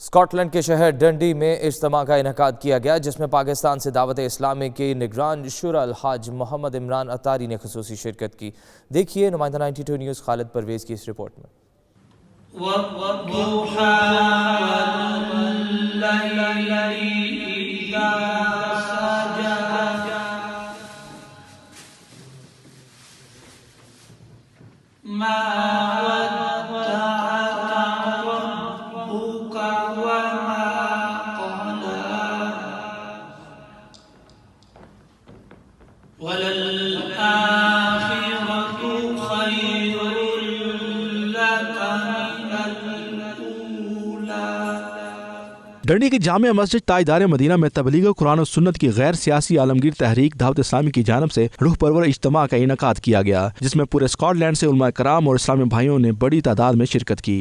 Scott land کے شہر ڈنڈی میں اجتماع کا انعقاد کیا گیا جس میں پاکستان سے دعوت اسلامی کے نگران شورا الحاج محمد عمران اطاری نے خصوصی شرکت کی۔ دیکھیے نمائندہ 92 نیوز خالد پرویز کی اس رپورٹ میں۔ ڈنڈی کی جامع مسجد تاجدار مدینہ میں تبلیغ قرآن و سنت کی غیر سیاسی عالمگیر تحریک دعوت اسلامی کی جانب سے روح پرور اجتماع کا انعقاد کیا گیا جس میں پورے اسکاٹ لینڈ سے علماء کرام اور اسلامی بھائیوں نے بڑی تعداد میں شرکت کی۔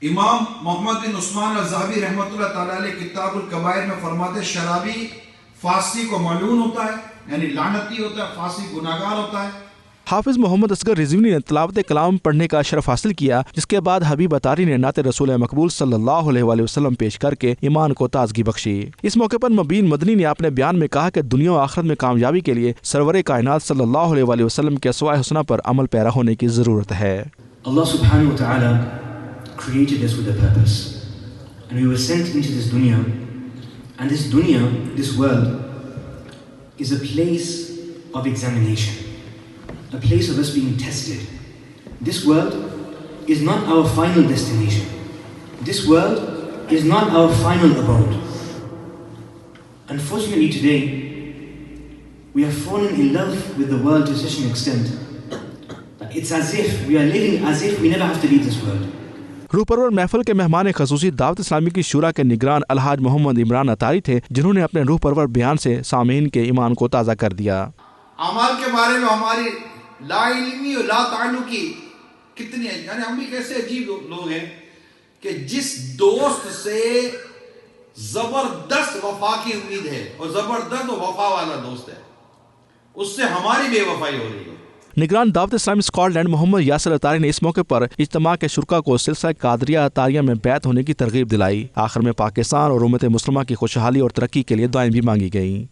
امام محمد بن عثمان الذہبی رحمۃ اللہ تعالی علیہ کتاب الکبائر میں فرماتے شرابی فاسق و ملعون ہوتا ہے، یعنی لعنتی ہوتا ہے، فاسق گناہگار ہوتا ہے۔ حافظ محمد اصغر رضوی نے تلاوت کلام پڑھنے کا شرف حاصل کیا جس کے بعد حبیب اطاری نے نعت رسول مقبول صلی اللہ علیہ وآلہ وسلم پیش کر کے ایمان کو تازگی بخشی۔ اس موقع پر مبین مدنی نے اپنے بیان میں کہا کہ دنیا و آخرت میں کامیابی کے لیے سرور کائنات صلی اللہ علیہ وآلہ وسلم کے اسوہ حسنہ پر عمل پیرا ہونے کی ضرورت ہے۔ Allah subhanahu wa ta'ala created us with a purpose and we were sent into this dunya, and this dunya, this world is a place of examination, a place of us being tested. This world is not our final destination. This world is not our final abode. Unfortunately today, we have fallen in love with the world to such an extent that it's as if we are living as if we never have to leave this world. روح پرور محفل کے مہمان خصوصی دعوت اسلامی کی شورا کے نگران الحاج محمد عمران اطاری تھے جنہوں نے اپنے روح پرور بیان سے سامعین کے ایمان کو تازہ کر دیا۔ اعمال کے بارے میں ہماری لا علمی اور لا تعلقی کتنی ہے، یعنی ہم بھی کیسے عجیب لوگ ہیں کہ جس دوست سے زبردست وفا کی امید ہے اور زبردست وفا والا دوست ہے اس سے ہماری بے وفائی ہو رہی ہے۔ نگران دعوت اسلامی اسکاٹ لینڈ محمد یاسر اطاری نے اس موقع پر اجتماع کے شرکاء کو سلسلہ قادریہ اطاریہ میں بیعت ہونے کی ترغیب دلائی۔ آخر میں پاکستان اور امت مسلمہ کی خوشحالی اور ترقی کے لیے دعائیں بھی مانگی گئیں۔